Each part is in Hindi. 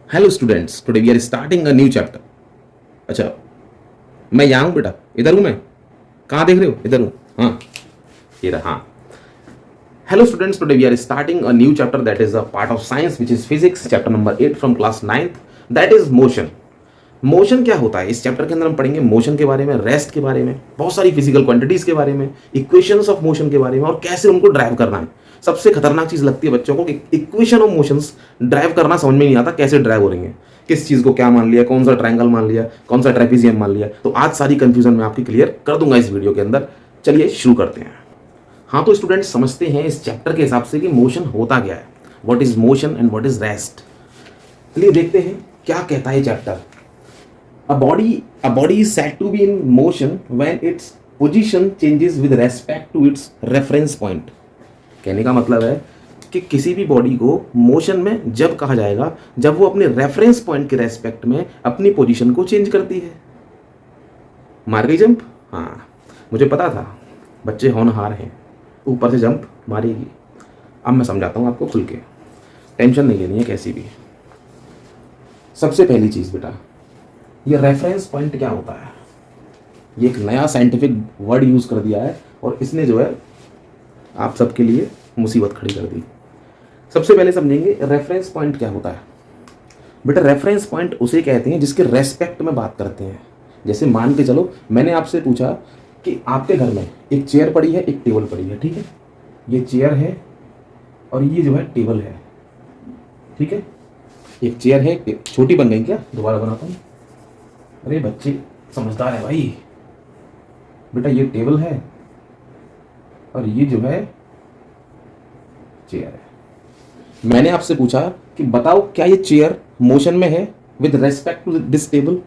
Hello students, today we are starting a new chapter. अच्छा, मैं यहाँ हूँ बेटा, इधर हूँ मैं। कहाँ देख रहे हो? इधर हूँ। हाँ, ये रहा। हाँ, hello students, today we are starting a new chapter that is a part of science which is physics, chapter number 8 from class 9th, that is motion. Motion क्या होता है? इस चैप्टर के अंदर हम पढ़ेंगे मोशन के बारे में, रेस्ट के बारे में, बहुत सारी फिजिकल क्वांटिटीज के बारे में, इक्वेशंस ऑफ मोशन के बारे में और कैसे उनको ड्राइव करना है। सबसे खतरनाक चीज लगती है बच्चों को कि इक्वेशन ऑफ मोशंस ड्राइव करना समझ में नहीं आता, कैसे ड्राइव हो रही है, किस चीज को क्या मान लिया, कौन सा ट्रायंगल मान लिया, कौन सा ट्रेपेजियम मान लिया। तो आज सारी कंफ्यूजन मैं आपकी क्लियर कर दूंगा इस वीडियो के अंदर। चलिए शुरू करते हैं। हाँ, तो स्टूडेंट्स समझते हैं इस चैप्टर के हिसाब से कि मोशन होता क्या है, what is motion and what is rest. चलिए देखते हैं क्या कहता है chapter. A body is said to be in motion when its position changes with respect to its reference point। कहने का मतलब है कि किसी भी बॉडी को मोशन में जब कहा जाएगा जब वो अपने रेफरेंस पॉइंट के रेस्पेक्ट में अपनी पोजीशन को चेंज करती है। मार गई जंप? हाँ, मुझे पता था बच्चे होनहार हैं, ऊपर से जंप मारेगी। अब मैं समझाता हूँ आपको खुल के, टेंशन नहीं लेनी है कैसी भी। सबसे पहली चीज़ बेटा, ये रेफरेंस पॉइंट क्या होता है? ये एक नया साइंटिफिक वर्ड यूज़ कर दिया है और इसने जो है आप सबके लिए मुसीबत खड़ी कर दी। सबसे पहले समझेंगे रेफरेंस पॉइंट क्या होता है। बेटा, रेफरेंस पॉइंट उसे कहते हैं जिसके रेस्पेक्ट में बात करते हैं। जैसे मान के चलो मैंने आपसे पूछा कि आपके घर में एक चेयर पड़ी है, एक टेबल पड़ी है, ठीक है? ये चेयर है और ये जो है टेबल है, ठीक है? एक चेयर है, छोटी बन गई क्या? दोबारा बनाता हूँ। अरे बच्चे समझदार है भाई। बेटा ये टेबल है और ये जो है चेयर है। मैंने आपसे पूछा कि बताओ क्या ये चेयर मोशन में है with respect to this table?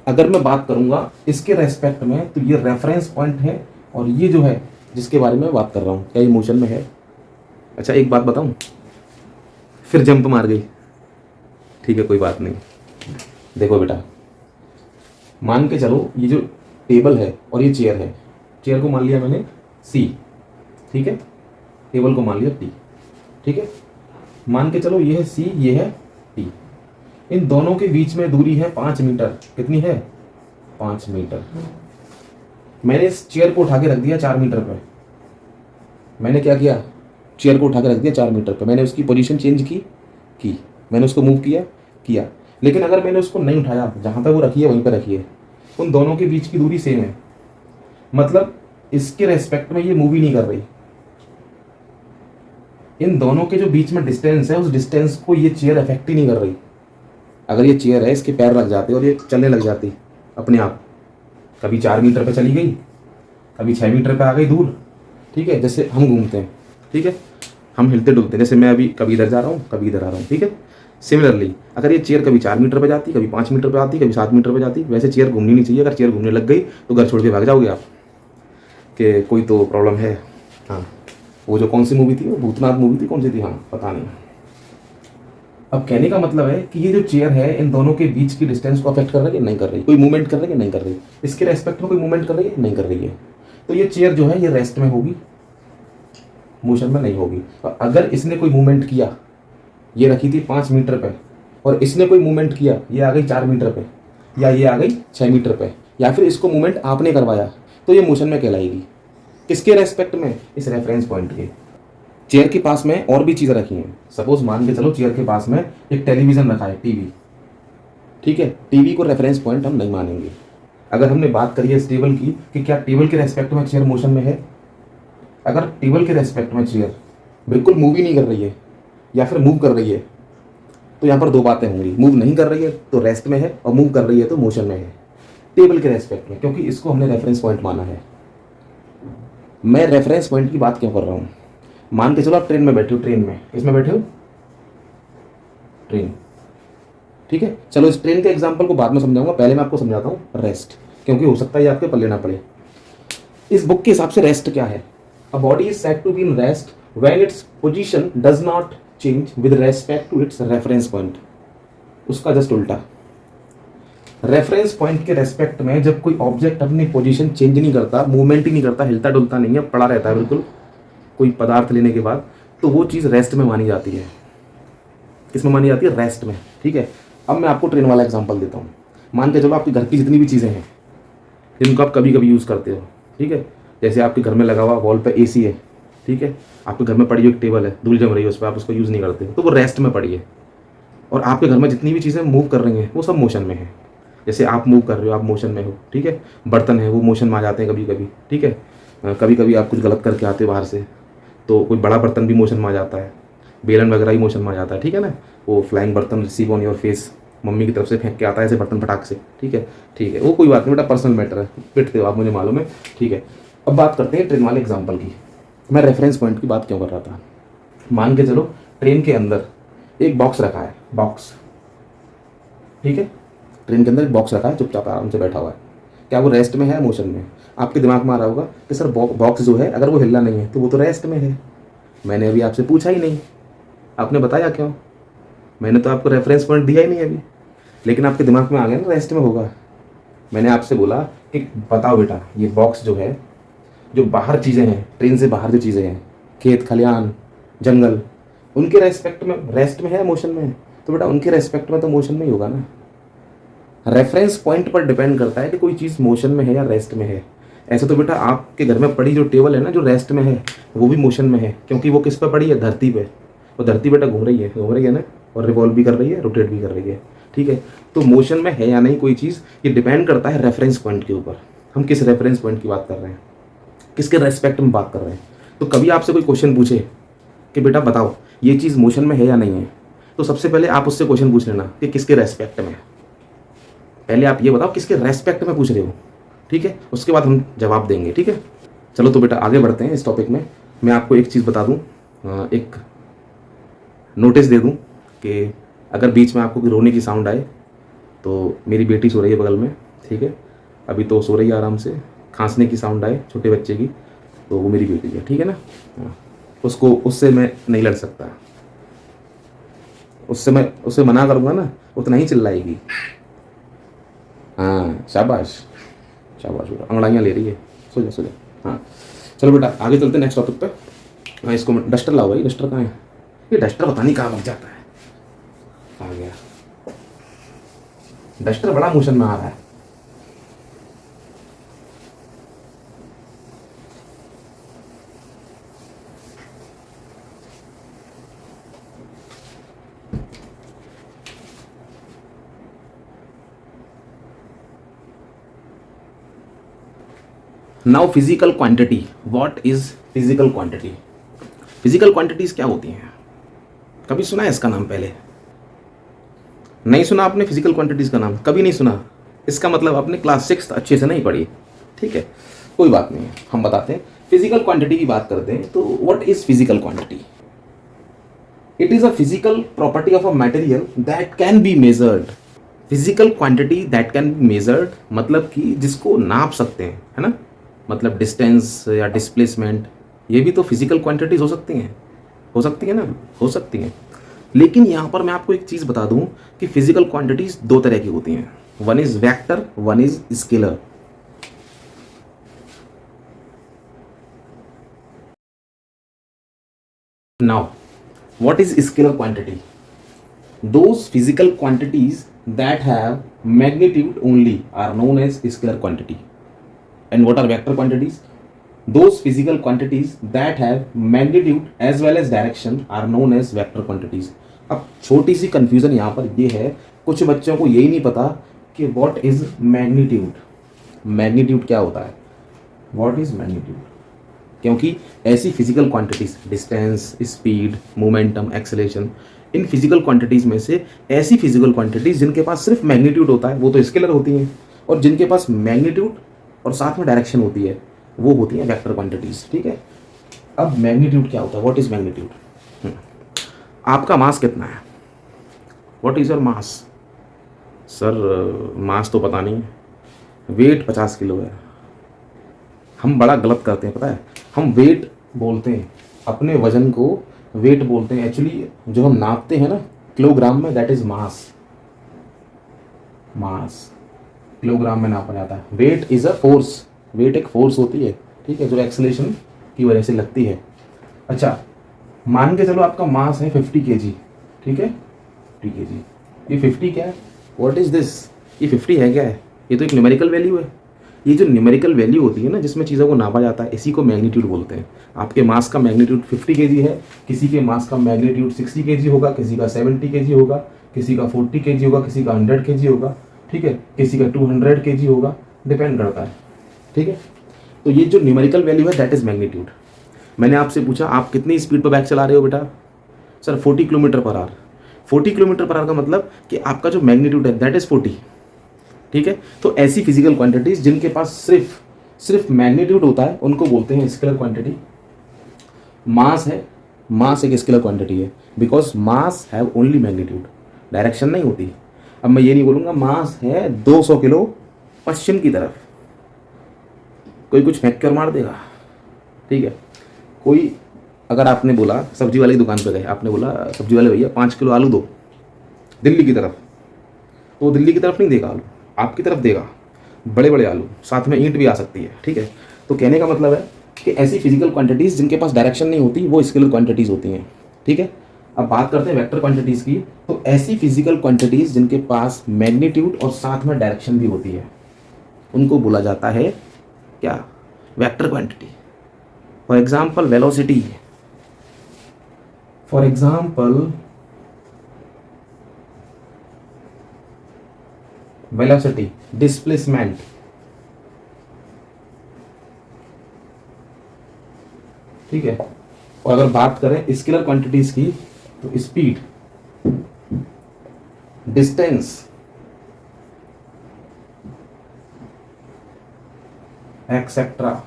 अगर मैं बात करूंगा इसके रेस्पेक्ट में तो ये रेफरेंस पॉइंट है और ये जो है जिसके बारे में बात कर रहा हूँ क्या ये मोशन में है? अच्छा एक बात बताऊं, फिर जंप मार गई। ठीक है, कोई बात नहीं। देखो बेटा, मान के चलो ये जो टेबल है और ये चेयर है, चेयर को मान लिया मैंने C, ठीक है? टेबल को मान लिया T, ठीक है? मान के चलो ये है C, ये है T। इन दोनों के बीच में दूरी है 5 मीटर। कितनी है? 5 मीटर। मैंने इस चेयर को उठा के रख दिया 4 मीटर पे। मैंने क्या किया? चेयर को उठा के रख दिया 4 मीटर पे। मैंने उसकी पोजीशन चेंज की। मैंने उसको मूव किया। लेकिन अगर मैंने उसको नहीं उठाया, जहाँ पे वो रखी है वहीं पे रखी है, उन दोनों के बीच की दूरी सेम है। मतलब इसके रेस्पेक्ट में ये मूव ही नहीं कर रही। इन दोनों के जो बीच में डिस्टेंस है उस डिस्टेंस को ये चेयर अफेक्ट ही नहीं कर रही। अगर ये चेयर है, इसके पैर लग जाते और ये चलने लग जाती अपने आप, कभी 4 मीटर पे चली गई, कभी 6 मीटर पे आ गई दूर, ठीक है? जैसे हम घूमते हैं, ठीक है? हम हिलते डुलते हैं, जैसे मैं अभी कभी इधर जा रहा हूँ, कभी इधर आ रहा हूँ, ठीक है? सिमिलरली अगर ये चेयर कभी 4 मीटर पे जाती, कभी 5 मीटर पे आती, कभी 7 मीटर पे जाती, वैसे चेयर घूमनी नहीं चाहिए। अगर चेयर घूमने लग गई तो घर छोड़ के भाग जाओगे आप कि कोई तो प्रॉब्लम है। हाँ, वो जो कौन सी मूवी थी, वो भूतनाथ मूवी थी, कौन सी थी? हाँ, पता नहीं। अब कहने का मतलब है कि ये जो चेयर है इन दोनों के बीच की डिस्टेंस को अफेक्ट कर रही है कि नहीं कर रही? कोई मूवमेंट कर रही है कि नहीं कर रही? इसके रेस्पेक्ट में कोई मूवमेंट कर रही है? नहीं कर रही है। तो ये चेयर जो है ये रेस्ट में होगी, मोशन में नहीं होगी। और अगर इसने कोई मूवमेंट किया, ये रखी थी 5 मीटर पे और इसने कोई मूवमेंट किया, ये आ गई 4 मीटर पे या ये आ गई 6 मीटर पे, या फिर इसको मूवमेंट आपने करवाया, तो ये मोशन में कहलाएगी। किसके रेस्पेक्ट में? इस रेफरेंस पॉइंट के। चेयर के पास में और भी चीज़ें रखी हैं। सपोज मान के चलो चेयर के पास में एक टेलीविज़न रखा है, टीवी, ठीक है? टीवी को रेफरेंस पॉइंट हम नहीं मानेंगे। अगर हमने बात करी है इस टेबल की कि क्या टेबल के रेस्पेक्ट में चेयर मोशन में है? अगर टेबल के रेस्पेक्ट में चेयर बिल्कुल मूव ही नहीं कर रही है या फिर मूव कर रही है, तो यहाँ पर दो बातें होंगी। मूव नहीं कर रही है तो रेस्ट में है, और मूव कर रही है तो मोशन में है, टेबल के रेस्पेक्ट में, क्योंकि इसको हमने रेफरेंस पॉइंट माना है। मैं रेफरेंस पॉइंट की बात क्यों कर रहा हूँ? मान के चलो आप ट्रेन में बैठे हो, ट्रेन में इसमें बैठे हो, ट्रेन, ठीक है? चलो इस ट्रेन के एग्जाम्पल को बाद में समझाऊंगा, पहले मैं आपको समझाता हूँ रेस्ट, क्योंकि हो सकता है आपके पल्ले ना पड़े। इस बुक के हिसाब से रेस्ट क्या है? A body is said to be in rest when its position does not change with respect to its reference point. उसका जस्ट उल्टा, रेफरेंस पॉइंट के रेस्पेक्ट में जब कोई ऑब्जेक्ट अपनी पोजीशन चेंज नहीं करता, मूवमेंट ही नहीं करता, हिलता डुलता नहीं है, पड़ा रहता है बिल्कुल कोई पदार्थ लेने के बाद, तो वो चीज़ रेस्ट में मानी जाती है। किस में मानी जाती है, रेस्ट में। ठीक है, अब मैं आपको ट्रेन वाला एग्जांपल देता हूँ। मान के चलो आपके घर की जितनी भी चीज़ें हैं जिनको आप कभी कभी यूज़ करते हो, ठीक है, जैसे आपके घर में लगा हुआ वॉल पे एसी है, ठीक है, आपके घर में पड़ी हुई एक टेबल है, धूल जम रही है उस पर, आप उसको यूज़ नहीं करते, तो वो रेस्ट में पड़ी है। और आपके घर में जितनी भी चीज़ें मूव कर रही हैं वो सब मोशन में है। जैसे आप मूव कर रहे हो, आप मोशन में हो, ठीक है, बर्तन है वो मोशन में आ जाते हैं कभी कभी, ठीक है, कभी कभी आप कुछ गलत करके आते हो बाहर से तो कोई बड़ा बर्तन भी मोशन में आ जाता है, बेलन वगैरह ही मोशन में आ जाता है, ठीक है ना, वो फ्लाइंग बर्तन receive on your face, mummy की तरफ से फेंक के आता है ऐसे बर्तन फटाक से, ठीक है, वो कोई बात नहीं बेटा, पर्सनल मैटर है, पिटते हो आप, मुझे मालूम है, ठीक है। अब बात करते हैं ट्रेन वाले एग्जाम्पल की। मैं रेफरेंस पॉइंट की बात क्यों कर रहा था, मान के चलो ट्रेन के अंदर एक बॉक्स रखा है, बॉक्स, ठीक है, ट्रेन के अंदर एक बॉक्स रखा है, चुपचाप आराम से बैठा हुआ है। क्या वो रेस्ट में है, मोशन में? आपके दिमाग में आ रहा होगा कि सर बॉक्स जो है अगर वो हिलना नहीं है तो वो तो रेस्ट में है। मैंने अभी आपसे पूछा ही नहीं, आपने बताया क्यों? मैंने तो आपको रेफरेंस पॉइंट दिया ही नहीं अभी, लेकिन आपके दिमाग में आ गया ना रेस्ट में होगा। मैंने आपसे बोला कि बताओ बेटा, ये बॉक्स जो है, जो बाहर चीज़ें हैं, ट्रेन से बाहर जो चीज़ें हैं, खेत खलियान जंगल, उनके रेस्पेक्ट में रेस्ट में है, मोशन में है? तो बेटा उनके रेस्पेक्ट में तो मोशन में ही होगा ना। रेफरेंस पॉइंट पर डिपेंड करता है कि कोई चीज़ मोशन में है या रेस्ट में है। ऐसे तो बेटा आपके घर में पड़ी जो टेबल है ना, जो रेस्ट में है, वो भी मोशन में है, क्योंकि वो किस पर पड़ी है, धरती पे। वो धरती बेटा घूम रही है ना, और रिवॉल्व भी कर रही है, रोटेट भी कर रही है, ठीक है। तो मोशन में है या नहीं कोई चीज़, ये डिपेंड करता है रेफरेंस पॉइंट के ऊपर। हम किस रेफरेंस पॉइंट की बात कर रहे हैं, किसके रेस्पेक्ट में बात कर रहे हैं। तो कभी आपसे कोई क्वेश्चन पूछे कि बेटा बताओ ये चीज़ मोशन में है या नहीं है, तो सबसे पहले आप उससे क्वेश्चन पूछ लेना कि किसके रेस्पेक्ट में है। पहले आप ये बताओ किसके रेस्पेक्ट में पूछ रहे हो, ठीक है, उसके बाद हम जवाब देंगे, ठीक है। चलो तो बेटा आगे बढ़ते हैं इस टॉपिक में। मैं आपको एक चीज़ बता दूं, एक नोटिस दे दूं कि अगर बीच में आपको कोई रोने की साउंड आए तो मेरी बेटी सो रही है बगल में, ठीक है, अभी तो सो रही है आराम से। खांसने की साउंड आए छोटे बच्चे की तो वो मेरी बेटी है, ठीक है ना। हाँ, उससे मैं नहीं लड़ सकता, उससे मना करूँगा ना उतना ही चिल्लाएगी। हाँ शाबाश शाबाश बेटा, अंगड़ाइयाँ ले रही है, सो जा सो जा। हाँ चलो बेटा आगे चलते हैं नेक्स्ट टॉपिक पे। हाँ इसको डस्टर लाओ भाई, डस्टर कहाँ है? ये डस्टर पता नहीं कहाँ लग जाता है, आ गया डस्टर, बड़ा मोशन में आ रहा है। Now physical quantity, what is physical quantity? Physical quantities क्या होती हैं? कभी सुना है इसका नाम? पहले नहीं सुना आपने फिजिकल क्वांटिटीज का नाम? कभी नहीं सुना? इसका मतलब आपने क्लास 6 अच्छे से नहीं पढ़ी, ठीक है, कोई बात नहीं है, हम बताते हैं। फिजिकल क्वांटिटी की बात करते हैं तो what is physical quantity? It is a physical property of a material that can be measured. Physical quantity that can be measured मतलब कि जिसको नाप सकते हैं, है ना, मतलब डिस्टेंस या डिस्प्लेसमेंट, ये भी तो फिजिकल क्वांटिटीज हो सकती हैं, हो सकती है ना, हो सकती हैं। लेकिन यहाँ पर मैं आपको एक चीज़ बता दूँ कि फिजिकल क्वांटिटीज दो तरह की होती हैं, one is vector, one is scalar. Now what is scalar quantity? Those physical quantities that have magnitude only are known as scalar quantity. And what are vector quantities? Those physical quantities that have magnitude as well as direction are known as vector quantities. अब छोटी सी कंफ्यूजन यहाँ पर ये है, कुछ बच्चों को यही नहीं पता कि what is magnitude. मैग्नीट्यूड क्या होता है, what is magnitude? क्योंकि ऐसी physical quantities, distance, speed, momentum, acceleration, in physical quantities में से ऐसी फिजिकल क्वांटिटीज़ जिनके पास सिर्फ मैग्नीट्यूड होता है वो तो स्केलर होती हैं, और जिनके पास मैग्नीट्यूड और साथ में डायरेक्शन होती है वो होती हैं वेक्टर क्वांटिटीज़, ठीक है। अब मैग्नीट्यूड क्या होता है, व्हाट इज़ मैग्नीट्यूड? आपका मास कितना है, what is your mass? Sir mass तो पता नहीं, वेट 50 किलो है। हम बड़ा गलत करते हैं पता है, हम वेट बोलते हैं, अपने वजन को वेट बोलते हैं, एक्चुअली जो हम नापते हैं ना किलोग्राम में, that is mass. Mass kilogram में नापा जाता है। Weight is a force, weight एक फोर्स होती है, ठीक है, जो एक्सेलेरेशन की वजह से लगती है। अच्छा मान के चलो आपका मास है 50 kg, ठीक है, 50 kg। ये 50 क्या है? What is this? ये 50 है क्या है? ये तो एक न्यूमेरिकल वैल्यू है। ये जो न्यूमेरिकल वैल्यू होती है ना, जिसमें चीज़ों को नापा जाता है, इसी को मैग्नीट्यूड बोलते हैं। आपके मास का मैग्नीट्यूड 50 kg है, किसी के मास का मैग्नीट्यूड 60 kg होगा, किसी का 70 kg होगा, किसी का 40 kg होगा, किसी का 100 kg होगा, ठीक है, किसी का 200 kg होगा, डिपेंड करता है, ठीक है। तो ये जो न्यूमेरिकल वैल्यू है दैट इज मैग्नीट्यूड। मैंने आपसे पूछा आप कितनी स्पीड पर बाइक चला रहे हो बेटा? Sir 40 kilometre per hour. 40 kilometre per hour का मतलब कि आपका जो मैग्नीट्यूड है दैट इज 40, ठीक है। तो ऐसी फिजिकल क्वांटिटीज जिनके पास सिर्फ मैग्नीट्यूड होता है उनको बोलते हैं स्केलर क्वांटिटी। मास है, मास एक स्केलर क्वांटिटी है, because mass have only magnitude, direction नहीं होती। अब मैं ये नहीं बोलूँगा मास है 200 किलो पश्चिम की तरफ, कोई कुछ फेंक कर मार देगा, ठीक है। कोई अगर आपने बोला सब्जी वाले की दुकान पे गए, आपने बोला सब्जी वाले भैया 5 किलो आलू दो दिल्ली की तरफ, तो वो दिल्ली की तरफ नहीं देगा आलू, आपकी तरफ देगा, बड़े बड़े आलू, साथ में ईंट भी आ सकती है, ठीक है। तो कहने का मतलब है कि ऐसी फिजिकल क्वांटिटीज़ जिनके पास डायरेक्शन नहीं होती वो स्केलर क्वांटिटीज़ होती हैं, ठीक है। अब बात करते हैं वेक्टर क्वांटिटीज़ की। तो ऐसी फिजिकल क्वांटिटीज़ जिनके पास मैग्नीट्यूड और साथ में डायरेक्शन भी होती है उनको बोला जाता है क्या? Vector quantity. For example velocity, for example velocity, displacement, ठीक है। और अगर बात करें स्केलर क्वांटिटीज की तो स्पीड, डिस्टेंस, एक्सेट्रा।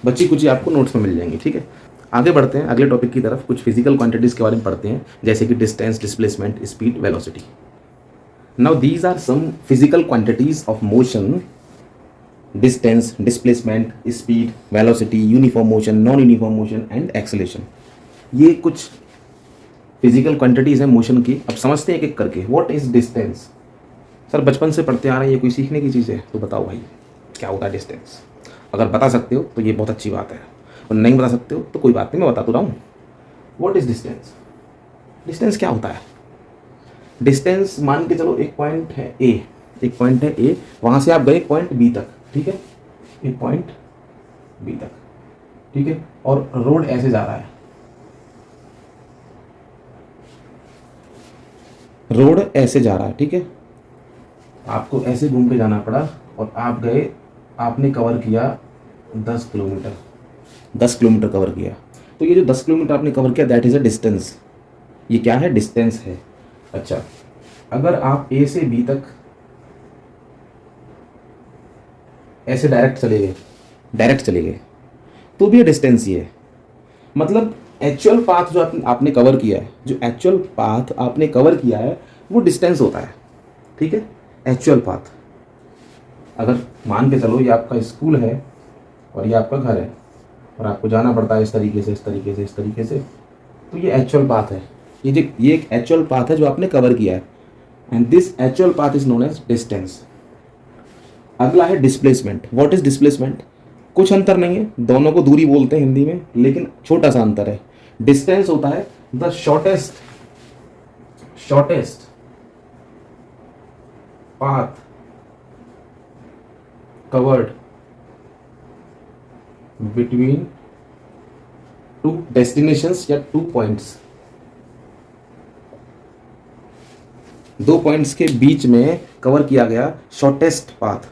बच्ची कुछ आपको नोट्स में मिल जाएंगी, ठीक है। आगे बढ़ते हैं अगले टॉपिक की तरफ, कुछ फिजिकल क्वांटिटीज के बारे में पढ़ते हैं, जैसे कि distance, displacement, speed, velocity. Now these are some physical quantities of motion: distance, displacement, speed, velocity, uniform motion, non uniform motion and acceleration. ये कुछ फिजिकल क्वांटिटीज हैं मोशन की। अब समझते हैं एक एक करके। What is distance? सर बचपन से पढ़ते आ रहे हैं, ये कोई सीखने की चीज़ है? तो बताओ भाई क्या होता है डिस्टेंस। अगर बता सकते हो तो ये बहुत अच्छी बात है, और नहीं बता सकते हो तो कोई बात नहीं, मैं बता तो रहा हूँ। What is distance? डिस्टेंस क्या होता है? डिस्टेंस मान के चलो एक पॉइंट है ए, एक पॉइंट है ए, वहाँ से आप गए पॉइंट बी तक, ठीक है, एक पॉइंट बी तक, ठीक है। और रोड ऐसे जा रहा है, रोड ऐसे जा रहा है, ठीक है। आपको ऐसे घूम के जाना पड़ा और आप गए, आपने कवर किया 10 किलोमीटर, 10 किलोमीटर कवर किया। तो ये जो 10 किलोमीटर आपने कवर किया दैट इज़ अ डिस्टेंस। ये क्या है? डिस्टेंस है। अच्छा, अगर आप ए से बी तक ऐसे डायरेक्ट चले गए तो भी ये डिस्टेंस ही है। मतलब एक्चुअल पाथ जो आपने कवर किया है, जो एक्चुअल पाथ आपने कवर किया है वो डिस्टेंस होता है, ठीक है, एक्चुअल पाथ। अगर मान के चलो ये आपका स्कूल है और ये आपका घर है और आपको जाना पड़ता है इस तरीके से, इस तरीके से, इस तरीके से, तो ये एक्चुअल पाथ है। ये एक एक्चुअल पाथ है जो आपने कवर किया है, and this actual path is known as distance. अगला है डिस्प्लेसमेंट। What is displacement? कुछ अंतर नहीं है, दोनों को दूरी बोलते हैं हिंदी में, लेकिन छोटा सा अंतर है। डिस्टेंस होता है the shortest path covered between two destinations या 2 पॉइंट्स। 2 पॉइंट्स के बीच में कवर किया गया शॉर्टेस्ट पाथ।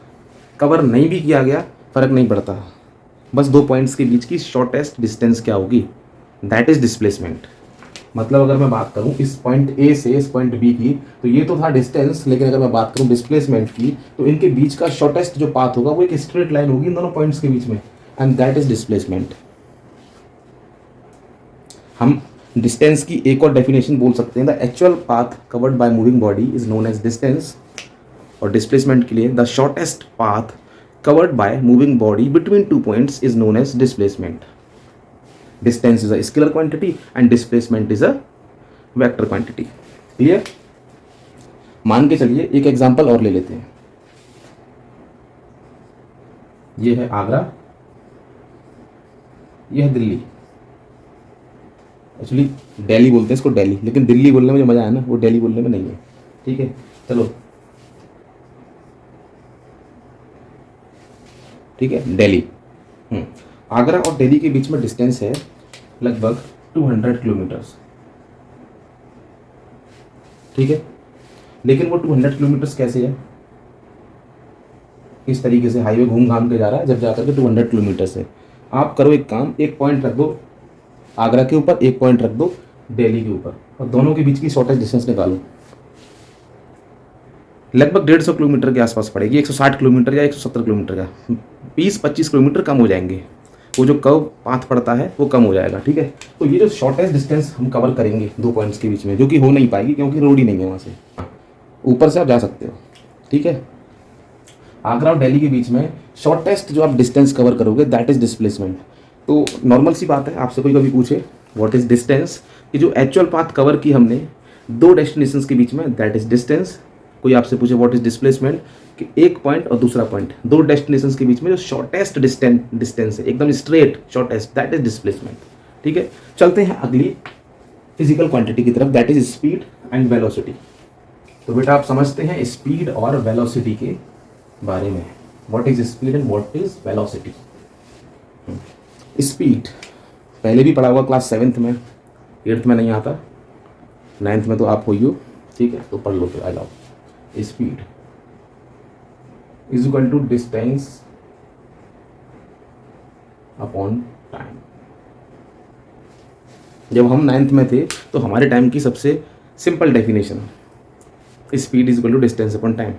कवर नहीं भी किया गया फर्क नहीं पड़ता, बस 2 पॉइंट्स के बीच की शॉर्टेस्ट डिस्टेंस क्या होगी, दैट इज डिस्प्लेसमेंट। मतलब अगर मैं बात करूं इस पॉइंट ए से इस पॉइंट बी की, तो ये तो था डिस्टेंस, लेकिन अगर मैं बात करूं डिस्प्लेसमेंट की, तो इनके बीच का शॉर्टेस्ट जो पाथ होगा वो एक स्ट्रेट लाइन होगी इन दोनों पॉइंट्स के बीच में, एंड दैट इज डिस्प्लेसमेंट। हम डिस्टेंस की एक और डेफिनेशन बोल सकते हैं, the actual path covered by moving body is known as distance. और डिस्प्लेसमेंट के लिए the shortest path covered by moving body between 2 points is known as displacement. Distance is a scalar quantity and displacement is a vector quantity. Clear? मान के चलिए एक एग्जांपल और ले लेते हैं। ये है आगरा, यह है दिल्ली, एक्चुअली दिल्ली बोलते हैं इसको, दिल्ली, लेकिन दिल्ली बोलने में जो मज़ा है ना वो दिल्ली बोलने में नहीं है। ठीक है, चलो, ठीक है, दिल्ली। आगरा और दिल्ली के बीच में डिस्टेंस है लगभग 200 किलोमीटर्स। ठीक है, लेकिन वो 200 किलोमीटर्स कैसे है, इस तरीके से हाईवे घूम घाम के जा रहा है, जब जाकर के 200 किलोमीटर्स है। आप करो एक काम, एक पॉइंट रख दो आगरा के ऊपर, एक पॉइंट रख दो दिल्ली के ऊपर, और दोनों के बीच की शॉर्टेस्ट डिस्टेंस निकालो। लगभग 150 किलोमीटर के आसपास पड़ेगी, 160 किलोमीटर या 170 किलोमीटर का, 20-25 किलोमीटर कम हो जाएंगे। वो जो कर्व पाथ पड़ता है वो कम हो जाएगा। ठीक है, तो ये जो शॉर्टेस्ट डिस्टेंस हम कवर करेंगे दो पॉइंट्स के बीच में, जो कि हो नहीं पाएगी क्योंकि रोड ही नहीं है वहाँ से, ऊपर से आप जा सकते हो। ठीक है, आगरा और दिल्ली के बीच में शॉर्टेस्ट जो आप डिस्टेंस कवर करोगे दैट इज डिस्प्लेसमेंट। तो नॉर्मल सी बात है, आपसे कोई कभी पूछे व्हाट इज डिस्टेंस, कि जो एक्चुअल पाथ कवर की हमने दो डेस्टिनेशंस के बीच में, दैट इज डिस्टेंस। कोई आपसे पूछे व्हाट इज डिस्प्लेसमेंट, कि एक पॉइंट और दूसरा पॉइंट, दो डेस्टिनेशंस के बीच में जो शॉर्टेस्ट डिस्टेंस है, एकदम straight shortest, that is displacement. ठीक है, चलते हैं अगली फिजिकल क्वांटिटी की तरफ, that is speed and velocity. तो बेटा आप समझते हैं स्पीड और वेलोसिटी के बारे में, what is speed and what is velocity. Speed पहले भी पढ़ा हुआ क्लास 7th में, 8th में नहीं आता, 9th में तो आप हो ही हो। ठीक है, तो पढ़ लो फिर, आ जाओ। Speed is equal to distance upon time. जब हम 9th में थे तो हमारे टाइम की सबसे simple definition, speed is equal to distance upon time.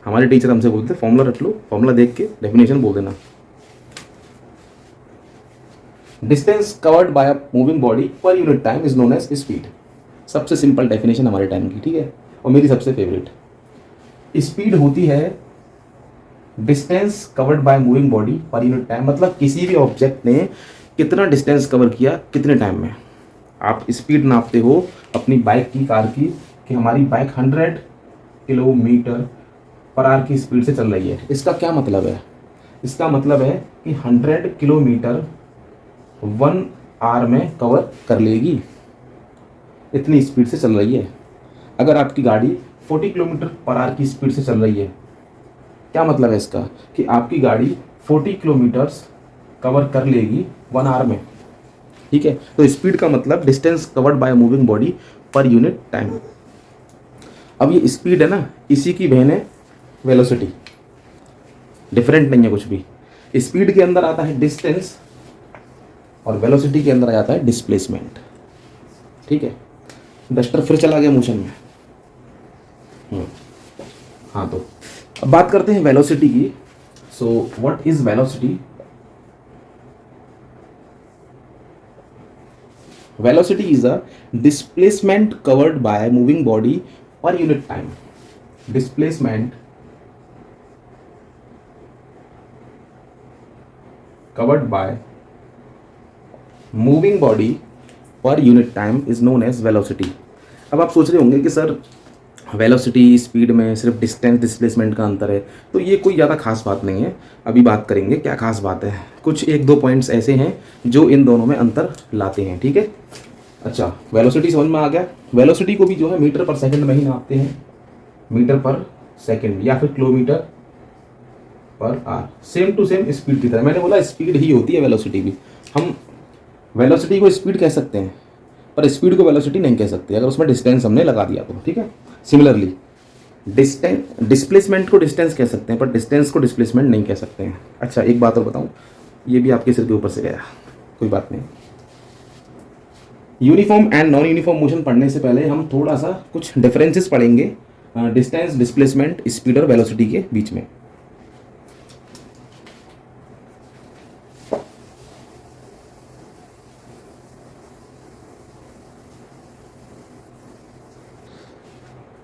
हमारे टीचर हमसे बोलते थे फॉर्मूला रख लो, फॉर्मूला देख के डेफिनेशन बोल देना। Distance covered by a moving body per unit time is known as speed. सबसे सिंपल डेफिनेशन हमारे टाइम की। ठीक है, और मेरी सबसे फेवरेट। स्पीड होती है distance covered by moving body per unit time, मतलब किसी भी ऑब्जेक्ट ने कितना डिस्टेंस कवर किया कितने टाइम में। आप स्पीड नापते हो अपनी बाइक की, कार की, कि हमारी बाइक 100 किलोमीटर पर आवर की स्पीड से चल रही है। इसका क्या मतलब है, इसका मतलब है कि 100 किलोमीटर 1 आवर में कवर कर लेगी, इतनी स्पीड से चल रही है। अगर आपकी गाड़ी 40 किलोमीटर पर आवर की स्पीड से चल रही है, क्या मतलब है इसका, कि आपकी गाड़ी 40 किलोमीटर्स कवर कर लेगी 1 आवर में। ठीक है, तो स्पीड का मतलब distance covered by moving body per unit time. अब ये स्पीड है ना, इसी की बहन है वेलोसिटी, डिफरेंट नहीं है कुछ भी। स्पीड के अंदर आता है डिस्टेंस और वेलोसिटी के अंदर आ जाता है डिस्प्लेसमेंट। ठीक है, डस्टर फिर चला गया मोशन में। हाँ, तो अब बात करते हैं वेलोसिटी की। So what is velocity? Velocity is a displacement covered by moving body per unit time. Displacement covered by moving body per unit time is known as velocity। अब आप सोच रहे होंगे कि सर वेलोसिटी स्पीड में सिर्फ डिस्टेंस डिस्प्लेसमेंट का अंतर है, तो ये कोई ज़्यादा खास बात नहीं है। अभी बात करेंगे क्या खास बात है, कुछ 1-2 पॉइंट्स ऐसे हैं जो इन दोनों में अंतर लाते हैं। ठीक है, अच्छा, वेलोसिटी समझ में आ गया। वेलोसिटी को भी जो है मीटर पर सेकंड में ही नापते हैं, मीटर पर सेकंड या फिर kilometre per hour, same to same speed की तरह। मैंने बोला स्पीड ही होती है वेलोसिटी भी। हम वेलोसिटी को स्पीड कह सकते हैं पर स्पीड को वेलोसिटी नहीं कह सकते अगर उसमें डिस्टेंस हमने लगा दिया तो। ठीक है, सिमिलरली डिस्प्लेसमेंट को डिस्टेंस कह सकते हैं पर डिस्टेंस को डिस्प्लेसमेंट नहीं कह सकते हैं। अच्छा, एक बात और बताऊं, ये भी आपके सिर के ऊपर से गया, कोई बात नहीं। Uniform and non uniform motion पढ़ने से पहले हम थोड़ा सा कुछ डिफरेंसेस पढ़ेंगे डिस्टेंस, डिस्प्लेसमेंट, स्पीड और वेलोसिटी के बीच में।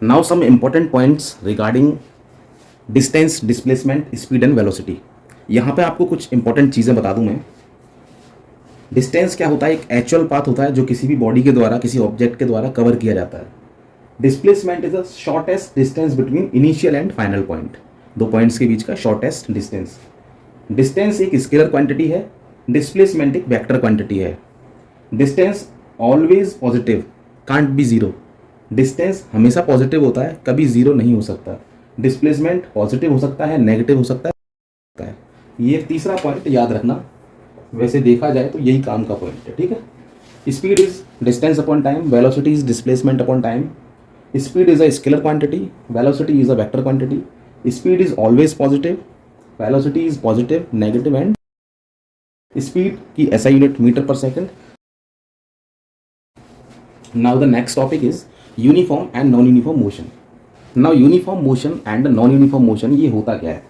Now some important points regarding distance, displacement, speed and velocity. यहाँ पे आपको कुछ इंपॉर्टेंट चीज़ें बता दूं मैं। डिस्टेंस क्या होता है, एक एक्चुअल पाथ होता है जो किसी भी बॉडी के द्वारा, किसी ऑब्जेक्ट के द्वारा कवर किया जाता है। Displacement is the shortest distance between initial and final point, दो पॉइंट्स के बीच का शॉर्टेस्ट डिस्टेंस। डिस्टेंस एक स्केलर क्वांटिटी है, डिस्प्लेसमेंट एक वेक्टर क्वांटिटी है। Distance always positive, can't be zero. Distance हमेशा पॉजिटिव होता है, कभी जीरो नहीं हो सकता। डिस्प्लेसमेंट पॉजिटिव हो सकता है, नेगेटिव हो सकता है। ये तीसरा पॉइंट याद रखना, वैसे देखा जाए तो यही काम का पॉइंट है, ठीक है। Speed is distance upon time, velocity is displacement upon time. Speed is a scalar quantity, velocity is a vector quantity. Speed is always positive, velocity is positive, negative and speed की SI unit metre per second. Now the next topic is uniform and non uniform motion. Now uniform motion and non uniform motion, ये होता क्या है?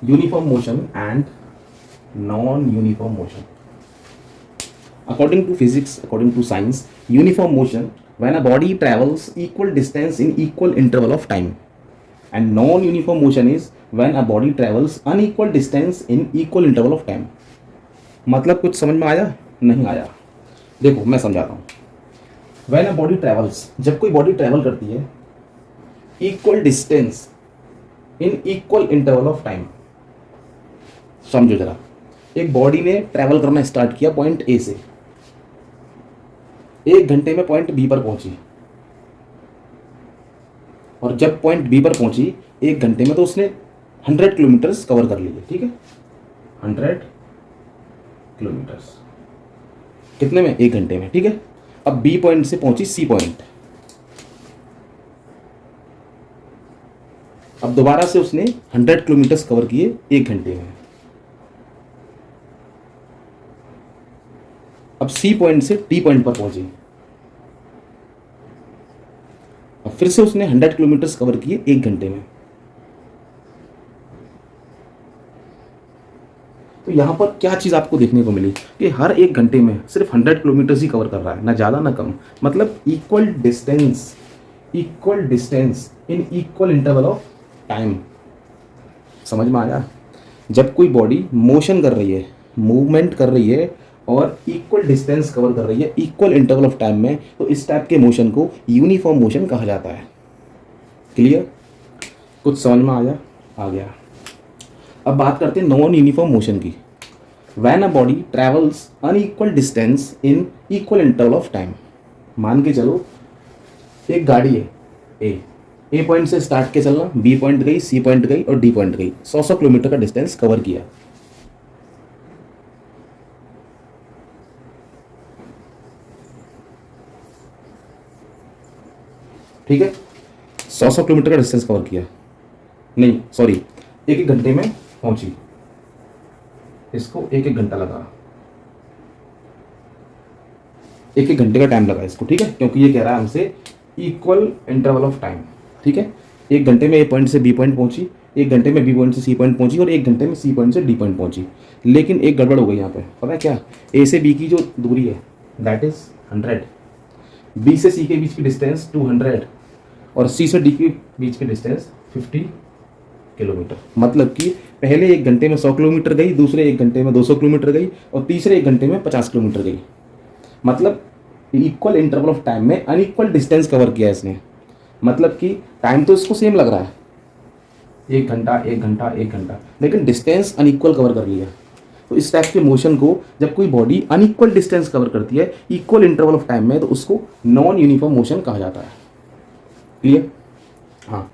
Uniform motion and non uniform motion, according to physics, according to science, uniform motion when a body travels equal distance in equal interval of time, and non-uniform motion is when a body travels unequal distance in equal interval of time. मतलब कुछ समझ में आया? नहीं आया? देखो मैं समझाता हूँ। when a body travels, जब कोई बॉडी ट्रैवल करती है equal distance in equal interval of time, समझो जरा। एक बॉडी ने ट्रैवल करना स्टार्ट किया पॉइंट ए से, 1 घंटे में पॉइंट बी पर पहुंची, और जब पॉइंट बी पर पहुंची 1 घंटे में, तो उसने 100 किलोमीटर्स कवर कर लिए, ठीक है। 100 किलोमीटर्स कितने में? 1 घंटे में, ठीक है। अब बी पॉइंट से पहुंची सी पॉइंट, अब दोबारा से उसने 100 किलोमीटर्स कवर किए 1 घंटे में। अब सी पॉइंट से डी पॉइंट पर पहुंची, अब फिर से उसने 100 किलोमीटर्स कवर किए 1 घंटे में। तो यहां पर क्या चीज आपको देखने को मिली कि हर 1 घंटे में सिर्फ 100 किलोमीटर्स ही कवर कर रहा है, ना ज्यादा ना कम। मतलब equal distance in equal interval of time. समझ में आया? जब कोई बॉडी मोशन कर रही है, मूवमेंट कर रही है और इक्वल डिस्टेंस कवर कर रही है इक्वल इंटरवल ऑफ टाइम में, तो इस टाइप के मोशन को यूनिफॉर्म मोशन कहा जाता है। क्लियर? कुछ समझ में आया? आ गया। अब बात करते हैं नॉन यूनिफॉर्म मोशन की। When a body travels unequal distance in equal interval of time. मान के चलो एक गाड़ी है, ए पॉइंट से स्टार्ट के चलना, बी पॉइंट गई, सी पॉइंट गई और डी पॉइंट गई, 100 किलोमीटर का डिस्टेंस कवर किया। ठीक है, 100 किलोमीटर का डिस्टेंस कवर किया, नहीं सॉरी, 1 घंटे में पहुंची। इसको 1 घंटा लगा, 1 घंटे का टाइम लगा इसको, ठीक है, क्योंकि ये कह रहा है हमसे इक्वल इंटरवल ऑफ टाइम। ठीक है, 1 घंटे में ए पॉइंट से बी पॉइंट पहुंची, 1 घंटे में बी पॉइंट से सी पॉइंट पहुंची और 1 घंटे में सी पॉइंट से डी पॉइंट पहुंची। लेकिन एक गड़बड़ हो गई यहाँ पे, पता है क्या? ए से बी की जो दूरी है दैट इज 100, बी से सी के बीच की डिस्टेंस 200 और सी से डी के बीच की डिस्टेंस 50 किलोमीटर। मतलब कि पहले 1 घंटे में 100 किलोमीटर गई, दूसरे 1 घंटे में 200 किलोमीटर गई और तीसरे 1 घंटे में 50 किलोमीटर गई। मतलब इक्वल इंटरवल ऑफ टाइम में अनइक्वल डिस्टेंस कवर किया इसने। मतलब कि टाइम तो इसको सेम लग रहा है, 1 घंटा 1 घंटा 1 घंटा, लेकिन डिस्टेंस अनइक्वल कवर कर लिया। तो इस टाइप के मोशन को जब कोई बॉडी अनइक्वल डिस्टेंस कवर करती है इक्वल इंटरवल ऑफ टाइम में, तो उसको नॉन यूनिफॉर्म मोशन कहा जाता है। क्लियर? हाँ,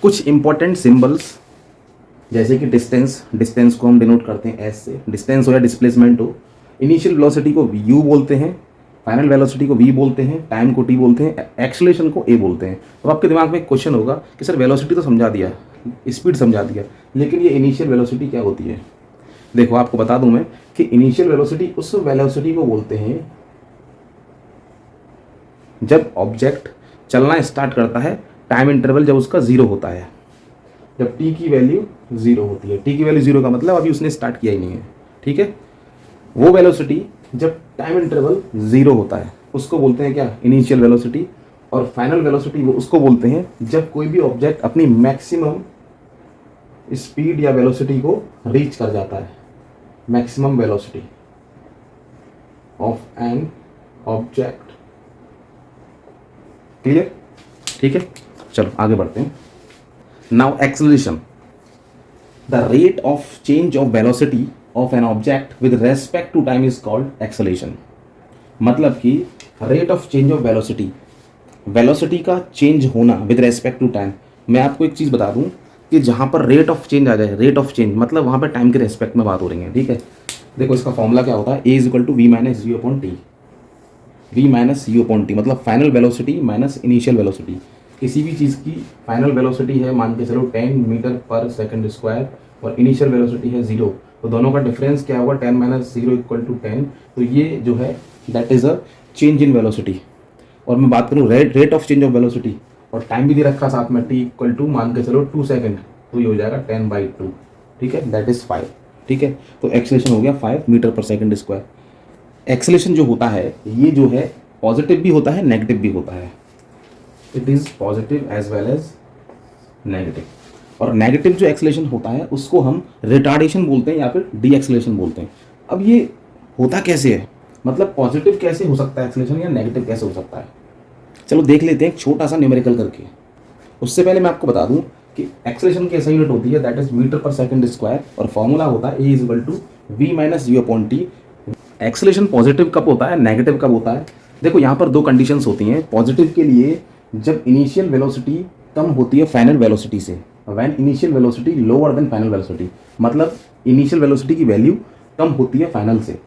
कुछ इंपॉर्टेंट सिंबल्स जैसे कि डिस्टेंस को हम डिनोट करते हैं एस से, डिस्टेंस हो या डिस्प्लेसमेंट हो। इनिशियल वेलोसिटी को यू बोलते हैं, फाइनल वेलोसिटी को वी बोलते हैं, टाइम को टी बोलते हैं, एक्सेलरेशन को ए बोलते हैं। तो आपके दिमाग में एक क्वेश्चन होगा कि सर वेलोसिटी तो समझा दिया, स्पीड समझा दिया, लेकिन ये इनिशियल वेलोसिटी क्या होती है? देखो आपको बता दूं मैं कि इनिशियल वेलोसिटी उस वेलोसिटी को बोलते हैं जब ऑब्जेक्ट चलना स्टार्ट करता है, टाइम इंटरवल जब उसका 0 होता है, जब टी की वैल्यू 0 होती है। टी की वैल्यू 0 का मतलब अभी उसने स्टार्ट किया ही नहीं है। ठीक है, वो वेलोसिटी जब टाइम इंटरवल 0 होता है उसको बोलते हैं क्या? Initial velocity. और फाइनल वेलोसिटी वो उसको बोलते हैं जब कोई भी ऑब्जेक्ट अपनी मैक्सिमम स्पीड या वेलोसिटी को रीच कर जाता है। Maximum velocity of an object. Clear? ठीक है, चलो आगे बढ़ते हैं। Now acceleration, the rate of change of velocity of an object with respect to time is called acceleration. मतलब कि rate of change of velocity, velocity का चेंज होना विद रेस्पेक्ट टू टाइम। मैं आपको एक चीज़ बता दूं कि जहाँ पर रेट ऑफ चेंज आ जाए, रेट ऑफ चेंज मतलब वहाँ पर टाइम के रेस्पेक्ट में बात हो रही है, ठीक है। देखो इसका फॉर्मूला क्या होता है, A is equal to we minus you upon T. V minus you upon T मतलब final velocity minus initial velocity. किसी भी चीज़ की फाइनल वेलोसिटी है मान के चलो 10 मीटर पर सेकंड स्क्वायर और इनिशियल वेलोसिटी है 0, तो दोनों का डिफरेंस क्या होगा, 10 माइनस 0 इक्वल टू 10। तो ये जो है that is a change in velocity. और मैं बात करूँ rate of change of velocity, और टाइम भी दे रखा साथ में, टी इक्वल टू मान के चलो 2 सेकेंड, तो ये हो जाएगा 10/2, ठीक है, दैट इज़ 5, ठीक है। तो एक्सेलेरेशन हो गया 5 metre per second square. Acceleration जो होता है ये जो है पॉजिटिव भी होता है नेगेटिव भी होता है, it is positive as well as negative. और नेगेटिव जो एक्सेलेरेशन होता है उसको हम रिटार्डेशन बोलते हैं या फिर डी एक्सेलेरेशन बोलते हैं। अब ये होता कैसे है, मतलब पॉजिटिव कैसे हो सकता है एक्सेलेरेशन या नेगेटिव कैसे हो सकता है, चलो देख लेते हैं एक छोटा सा न्यूमेरिकल करके। उससे पहले मैं आपको बता दूं कि एक्सेलेरेशन की ऐसा यूनिट होती है that is meter per second square, और फॉर्मूला होता है A is equal to we minus you upon T. Acceleration positive कब होता है नेगेटिव कब होता है, देखो यहाँ पर दो कंडीशंस होती हैं पॉजिटिव के लिए। जब इनिशियल वेलोसिटी कम होती है फाइनल वेलोसिटी से, when initial velocity lower than final velocity, मतलब इनिशियल वेलोसिटी की वैल्यू कम होती है फाइनल से,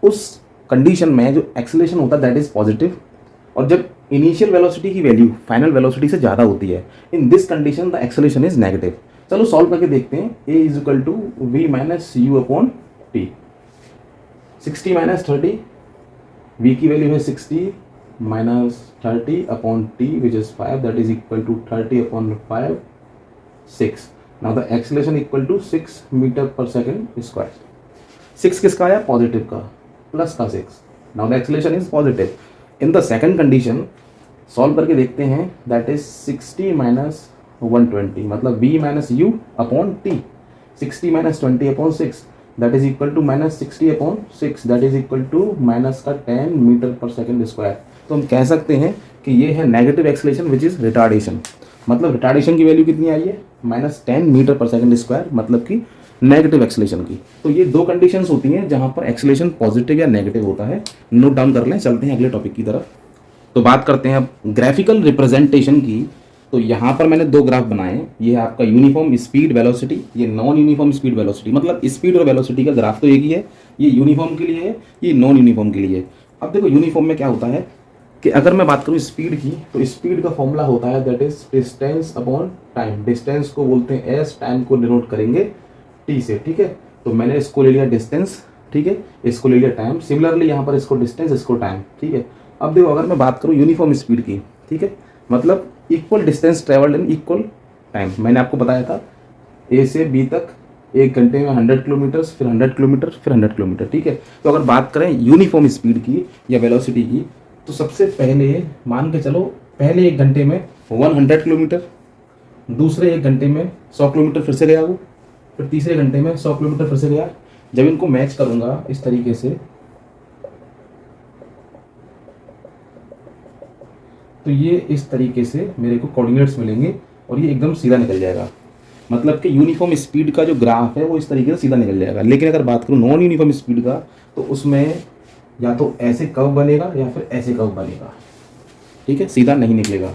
उस कंडीशन में जो एक्सेलेरेशन होता है दैट इज पॉजिटिव। और जब इनिशियल वेलोसिटी की वैल्यू फाइनल वेलोसिटी से ज़्यादा होती है, in this condition the acceleration is negative. चलो सॉल्व करके देखते हैं। A is equal to we minus you upon T. 60 minus 30, v की वैल्यू है 60 minus 30 upon t which is 5, that is equal to 30 upon 5, 6। Now the acceleration equal to 6 metre per second square. 6 किसका आया, पॉजिटिव का, प्लस का 6। Now the acceleration is positive. In the second condition solve करके देखते हैं, दैट इज 60 माइनस 120 मतलब v minus you upon T. 60 माइनस 20 अपॉन 6 that is equal to minus 60 अपॉन 6 that is equal to minus का 10 मीटर पर सेकंड स्क्वायर। तो हम कह सकते हैं कि ये है negative acceleration which is retardation. मतलब रिटार्डेशन की वैल्यू कितनी आई है, minus 10 metre per second square, मतलब कि नेगेटिव एक्सेलेरेशन की। तो ये दो कंडीशंस होती हैं जहां पर एक्सेलेरेशन पॉजिटिव या नेगेटिव होता है। नोट डाउन कर लें, चलते हैं अगले टॉपिक की तरफ। तो बात करते हैं अब ग्राफिकल रिप्रेजेंटेशन की। तो यहाँ पर मैंने दो ग्राफ बनाए हैं, ये है आपका यूनिफॉर्म स्पीड वेलोसिटी, ये नॉन यूनिफॉर्म स्पीड वेलोसिटी। मतलब स्पीड और वेलोसिटी का ग्राफ तो एक ही है, ये यूनिफॉर्म के लिए है, ये नॉन यूनिफॉर्म के लिए है। अब देखो यूनिफॉर्म में क्या होता है कि अगर मैं बात करूँ स्पीड की, तो स्पीड का फॉर्मूला होता है that is distance upon time. Distance को बोलते हैं एस, टाइम को डिनोट करेंगे टी से, ठीक है। तो मैंने इसको ले लिया डिस्टेंस, ठीक है, इसको ले लिया टाइम। सिमिलरली यहाँ पर इसको डिस्टेंस, इसको टाइम, ठीक है। अब देखो अगर मैं बात करूँ यूनिफॉर्म स्पीड की, ठीक है, मतलब equal distance travelled in equal time. मैंने आपको बताया था ए से बी तक 1 घंटे में 100 किलोमीटर, फिर 100 किलोमीटर, फिर 100 किलोमीटर, ठीक है। तो अगर बात करें यूनिफॉर्म स्पीड की या वेलोसिटी की, तो सबसे पहले मान के चलो पहले 1 घंटे में 100 किलोमीटर, दूसरे 1 घंटे में 100 किलोमीटर फिर से गया वो, फिर तीसरे घंटे में 100 किलोमीटर फिर से गया। जब इनको मैच करूंगा इस तरीके से, तो ये इस तरीके से मेरे को कोऑर्डिनेट्स मिलेंगे और ये एकदम सीधा निकल जाएगा। मतलब कि यूनिफॉर्म स्पीड का जो ग्राफ है वो इस तरीके से सीधा निकल जाएगा। लेकिन अगर बात करूँ नॉन यूनिफॉर्म स्पीड का, तो उसमें या तो ऐसे कर्व बनेगा या फिर ऐसे कर्व बनेगा, ठीक है, सीधा नहीं निकलेगा।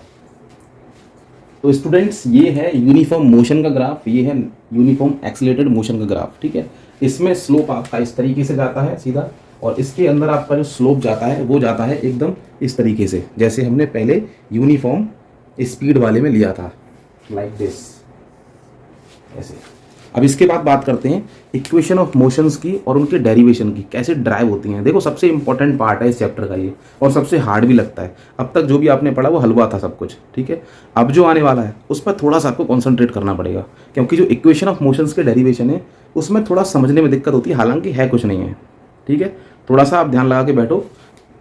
तो स्टूडेंट्स ये है यूनिफॉर्म मोशन का ग्राफ, ये है यूनिफॉर्म एक्सेलरेटेड मोशन का ग्राफ, ठीक है। इसमें स्लोप आपका इस तरीके से जाता है सीधा, और इसके अंदर आपका जो स्लोप जाता है वो जाता है एकदम इस तरीके से, जैसे हमने पहले यूनिफॉर्म स्पीड वाले में लिया था, लाइक दिस, ऐसे। अब इसके बाद बात करते हैं इक्वेशन ऑफ मोशंस की और उनके डेरिवेशन की, कैसे ड्राइव होती हैं। देखो सबसे इंपॉर्टेंट पार्ट है इस चैप्टर का ये, और सबसे हार्ड भी लगता है। अब तक जो भी आपने पढ़ा वो हलवा था सब कुछ, ठीक है। अब जो आने वाला है उस पर थोड़ा सा आपको कॉन्सेंट्रेट करना पड़ेगा, क्योंकि जो इक्वेशन ऑफ मोशंस के डेरिवेशन है उसमें थोड़ा समझने में दिक्कत होती है, हालांकि है कुछ नहीं है, ठीक है। थोड़ा सा आप ध्यान लगा के बैठो,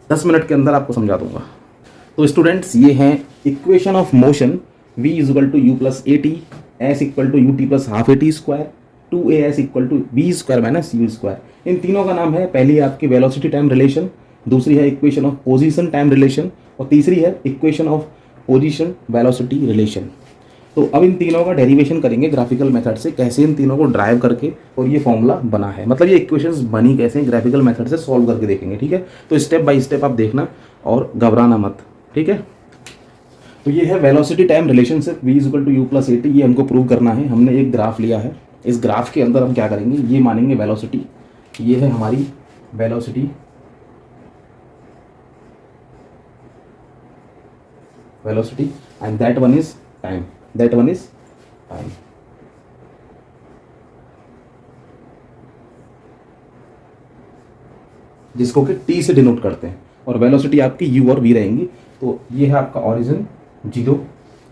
10 मिनट के अंदर आपको समझा दूंगा। तो स्टूडेंट्स ये हैं equation of motion, v is equal to you plus A t, s equal to U T plus half A T square, 2as equal to B square minus you square. इन तीनों का नाम है, पहली है आपकी वेलोसिटी टाइम रिलेशन, दूसरी है equation of position time relation, और तीसरी है equation of position velocity relation. तो अब इन तीनों का डेरिवेशन करेंगे ग्राफिकल मेथड से, कैसे इन तीनों को ड्राइव करके और ये फॉर्मूला बना है, मतलब ये इक्वेशंस बनी कैसे ग्राफिकल मेथड से सॉल्व करके देखेंगे। ठीक है, तो स्टेप बाय स्टेप आप देखना और घबराना मत। ठीक है, तो ये है velocity time relationship v equal to you plus A T, ये हमको प्रूव करना है। हमने एक ग्राफ लिया है, इस ग्राफ के अंदर हम क्या करेंगे, ये मानेंगे वेलोसिटी, ये है हमारी velocity, velocity and that one is time, that one is time. जिसको कि t से डिनोट करते हैं, और वेलोसिटी आपकी u और v रहेंगी। तो ये है आपका ओरिजिन 0।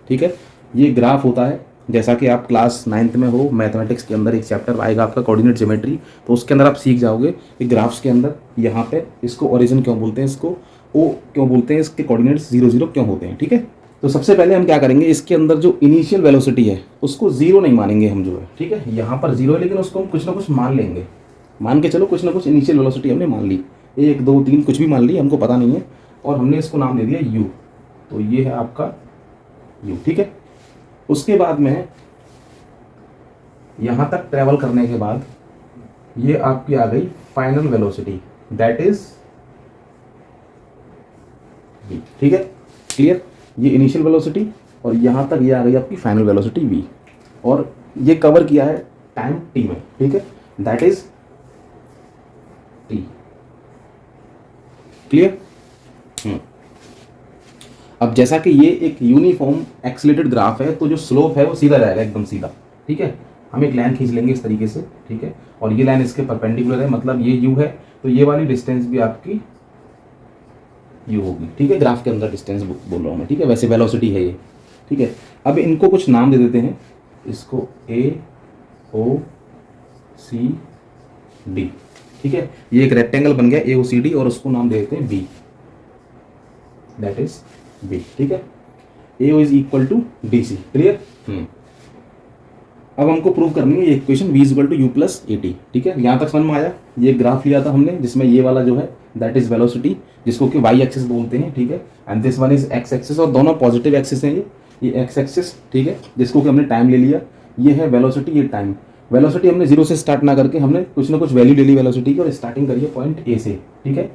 ठीक है, ये ग्राफ होता है, जैसा कि आप क्लास 9th में हो, मैथमेटिक्स के अंदर एक चैप्टर आएगा आपका कोऑर्डिनेट ज्योमेट्री, तो उसके अंदर आप सीख जाओगे कि ग्राफ्स के अंदर यहाँ पे इसको ओरिजिन क्यों बोलते हैं, इसको ओ क्यों बोलते हैं, इसके कोऑर्डिनेट्स 0 0 क्यों होते हैं। ठीक है, तो सबसे पहले हम क्या करेंगे, इसके अंदर जो इनिशियल वेलोसिटी है उसको 0 नहीं मानेंगे हम जो है। ठीक है, यहाँ पर 0 है लेकिन उसको हम कुछ ना कुछ मान लेंगे, मान के चलो कुछ ना कुछ इनिशियल वेलोसिटी हमने मान ली, 1 2 3 कुछ भी मान ली, हमको पता नहीं है, और हमने इसको नाम दे दिया u। तो ये है आपका u। ठीक है, उसके बाद में यहाँ तक ट्रेवल करने के बाद ये आपकी आ गई final velocity, that is v। ठीक है, क्लियर, ये इनिशियल वेलोसिटी और यहाँ तक ये आ गई आपकी फाइनल वेलोसिटी v, और ये कवर किया है टाइम t में। ठीक है, दैट इज t। क्लियर। अब जैसा कि ये एक यूनिफॉर्म एक्सीलरेटेड ग्राफ है, तो जो स्लोप है वो सीधा जाएगा, एकदम सीधा। ठीक है, हम एक लाइन खींच लेंगे इस तरीके से। ठीक है, और ये लाइन इसके परपेंडिकुलर है, मतलब ये u है, तो ये वाली डिस्टेंस भी आपकी u होगी। ठीक है, ग्राफ के अंदर डिस्टेंस बोल रहा हूँ मैं। ठीक है, वैसे वेलोसिटी है ये। ठीक है, अब इनको कुछ नाम दे देते हैं, इसको a o c d। ठीक है, ये एक रेक्टेंगल बन गया a o c d, और उसको नाम दे देते हैं b, दैट इज b। ठीक है, a o is equal to D C. Clear. अब हमको प्रूव करनी है ये equation v equal to you plus A T. ठीक है, यहाँ तक समझ में आया। ये ग्राफ लिया था हमने जिसमें ये वाला जो है दैट इज वेलोसिटी, जिसको कि y एक्सिस बोलते हैं। ठीक है, and this one is x axis, और दोनों पॉजिटिव एक्सिस हैं ये x एक्सिस। ठीक है, जिसको कि हमने टाइम ले लिया। ये है वेलोसिटी, ये टाइम। वेलोसिटी हमने 0 से स्टार्ट ना करके हमने कुछ ना कुछ वैल्यू ले ली वेलोसिटी की, और स्टार्टिंग करिए पॉइंट ए से। ठीक है,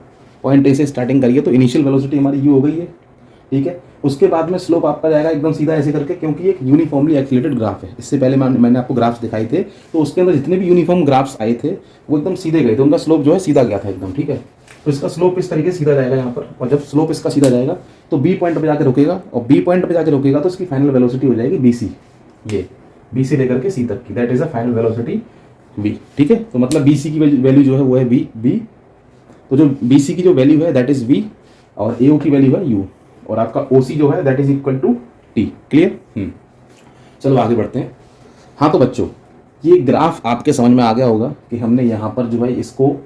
पॉइंट ए से स्टार्टिंग करिए, तो इनिशियल वेलोसिटी हमारी u हो गई है। ठीक है, उसके बाद में स्लोप आपका जाएगा एकदम सीधा ऐसे करके, क्योंकि ये एक यूनिफॉर्मली एक्सीलरेटेड ग्राफ है। इससे पहले मैंने आपको ग्राफ्स दिखाए थे, तो उसके अंदर जितने भी यूनिफॉर्म ग्राफ्स आए थे वो एकदम सीधे गए थे, उनका स्लोप जो है सीधा गया था एकदम। ठीक है, तो इसका स्लोप इस तरीके से सीधा जाएगा यहाँ पर, और जब स्लोप इसका सीधा जाएगा तो बी पॉइंट पर जाकर रुकेगा, और बी पॉइंट पर जाकर रुकेगा तो इसकी फाइनल वेलोसिटी हो जाएगी बी सी। ये बी से लेकर के सी तक की, that is a final velocity v। ठीक है, तो मतलब बी सी की वैल्यू जो है वो है v। तो जो बी सी की जो वैल्यू है दैट इज v, और ए ओ की वैल्यू है u, और आपका ओ सी जो है that is equal to T. Clear. चलो आगे बढ़ते हैं। हाँ, तो बच्चों ये ग्राफ आपके समझ में आ गया होगा कि हमने यहाँ पर जो है इसको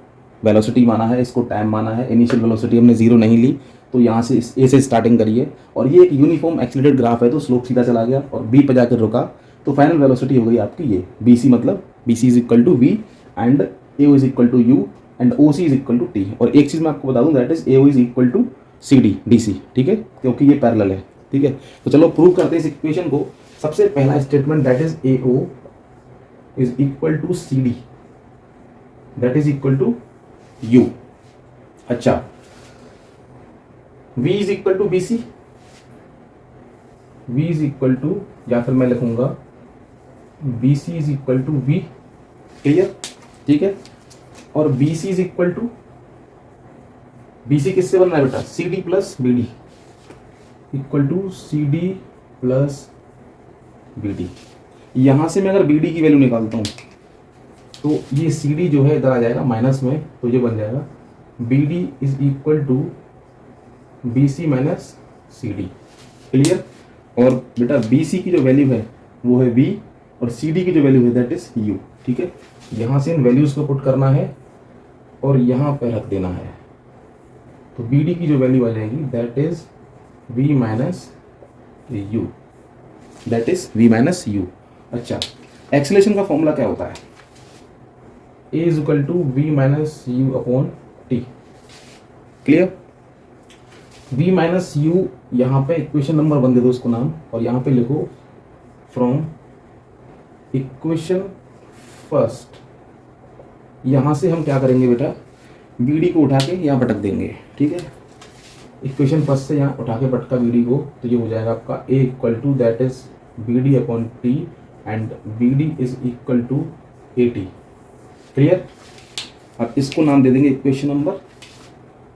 वेलोसिटी माना है, इसको टाइम माना है। इनिशियल वेलोसिटी हमने 0 नहीं ली, तो यहाँ से ए से स्टार्टिंग करिए, और ये एक यूनिफॉर्म एक्सीलरेटेड ग्राफ है, तो स्लोप सीधा चला गया और बी पर जाकर रुका, तो फाइनल वेलोसिटी हो गई आपकी ये बी सी, मतलब B C is equal to V and A O is equal to U and O C is equal to T. और एक चीज़ मैं आपको बता दूँ, that is A O is equal to C D D C. ठीक है, क्योंकि ये पैरेलल है। ठीक है, तो चलो प्रूव करते हैं इस इक्वेशन को। सबसे पहला statement, that is A O is equal to C D, that is equal to U. अच्छा, v is equal to B C, v is equal to, या फिर मैं लिखूंगा B C is equal to V. Clear. ठीक है, और B C is equal to, B C किससे बन रहा है बेटा, C D plus B D, equal to C D plus B D. यहां से मैं अगर बी डी की वैल्यू निकालता हूं तो ये सी डी जो है इधर आ जाएगा माइनस में, तो ये बन जाएगा B D is equal to B C minus C D. Clear. और बेटा बी सी की जो वैल्यू है वो है v, और सी डी की जो वैल्यू है दैट इज u। ठीक है, यहाँ से इन वैल्यूज को पुट करना है और यहाँ पे रख देना है, तो बी डी की जो वैल्यू आ जाएगी that is v minus U, that is v minus U. अच्छा, एक्सेलेरेशन का फॉर्मूला क्या होता है, a is equal to v minus you upon T. Clear. v minus U यहाँ पे इक्वेशन नंबर 1 दे दो उसको नाम, और यहाँ पे लिखो फ्रॉम इक्वेशन फर्स्ट, यहाँ से हम क्या करेंगे बेटा, बी डी को उठा के यहाँ पटक देंगे, ठीक है। इक्वेशन फर्स्ट से यहाँ उठा के पटका बी डी को, तो ये हो जाएगा आपका a equal to that is b d upon t and b D is equal to a t. Clear. अब इसको नाम दे देंगे इक्वेशन नंबर,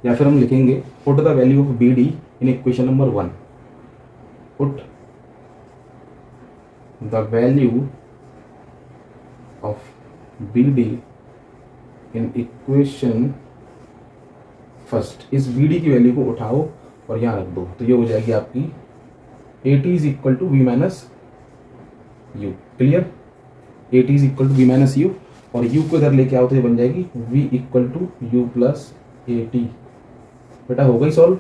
या फिर हम लिखेंगे put the value of B D in equation number 1। Put the value of B D in equation first. इस बी डी की वैल्यू को उठाओ और यहाँ रख दो, तो ये हो जाएगी आपकी A T is equal to we minus U. Clear. A T is equal to we minus U, और यू को इधर लेके आओ तो ये बन जाएगी V equal to you plus A T. बेटा हो गई सॉल्व,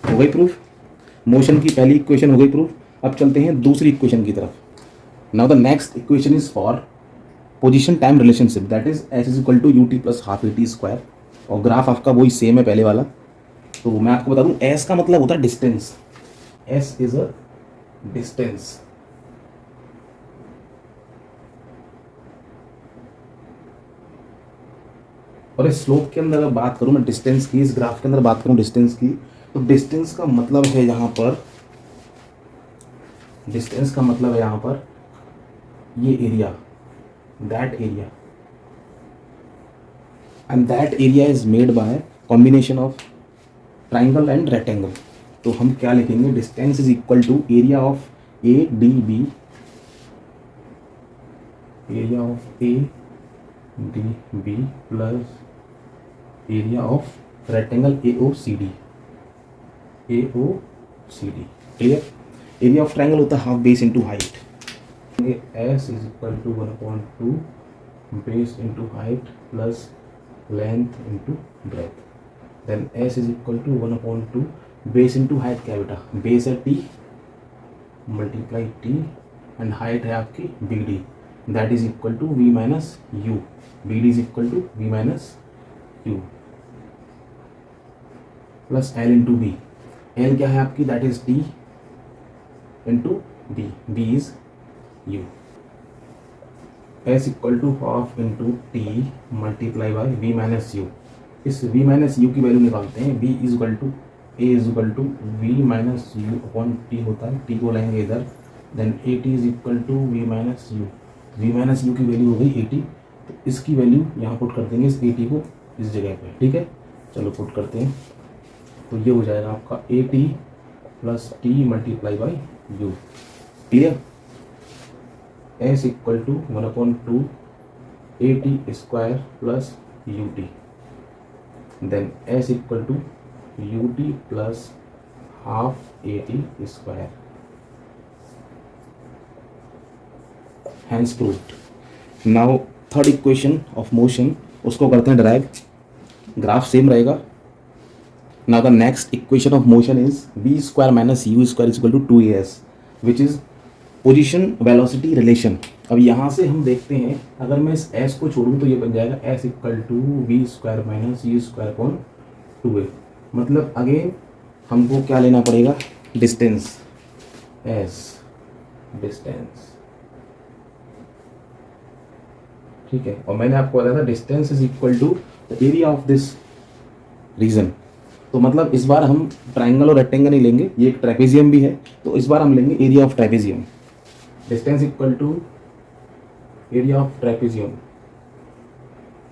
हो गई प्रूफ। मोशन की पहली इक्वेशन हो गई प्रूफ। अब चलते हैं दूसरी इक्वेशन की तरफ। Now the next equation is for position time relationship, that is S is equal to U T plus half A T square, और ग्राफ आपका वही सेम है पहले वाला। तो मैं आपको बता दूं, एस का मतलब होता है distance, S is a distance. और इस स्लोप के अंदर अगर बात करूं मैं डिस्टेंस की, इस ग्राफ के अंदर बात करूं डिस्टेंस की, तो डिस्टेंस का मतलब है यहां पर, डिस्टेंस का मतलब है यहां पर ये area, that area, and that area is made by combination of triangle and rectangle. तो हम क्या लिखेंगे, distance is equal to area of A D B, area of A D B plus area of rectangle A O C D, A O C D. Clear. Area of triangle होता है half base into height. S is equal to 1/2 base into height plus length into breath. Then S is equal to 1/2 base into height क्या है बेटा, बेस है T multiply T and height है आपकी B D, that is equal to we minus U. B D is equal to we minus U plus L into B. L क्या है आपकी, that is T into B, B is U. S equal to half into T multiply by V minus U. इस वी माइनस यू की वैल्यू निकालते हैं, B is equal to A is equal to we minus you upon T होता है, टी को लाएंगे इधर, then A T is equal to we minus U. V minus U की वैल्यू हो गई ए टी, तो इसकी वैल्यू यहाँ पुट कर देंगे, इस ए टी को इस जगह पे। ठीक है, चलो पुट करते हैं, तो ये हो जाएगा आपका A T plus T multiply by U. Clear. S equal to 1/2 A T square plus U T, then S equal to U T plus half A T square. Hence proved. Now third equation of motion, उसको करते हैं डिराइव। ग्राफ सेम रहेगा। Now the next equation of motion is B square minus you square is equal to 2as, which is position velocity relation. अब यहाँ से हम देखते हैं, अगर मैं इस s को छोड़ूं तो ये बन जाएगा s equal to V square minus you square upon 2a। मतलब अगेन हमको क्या लेना पड़ेगा, डिस्टेंस, s डिस्टेंस। ठीक है, और मैंने आपको बताया था distance is equal to the area of this region. तो मतलब इस बार हम ट्राइंगल और रेक्टेंगल नहीं लेंगे, ये एक ट्रेपेजियम भी है, तो इस बार हम लेंगे area of trapezium. Distance equal to area of trapezium,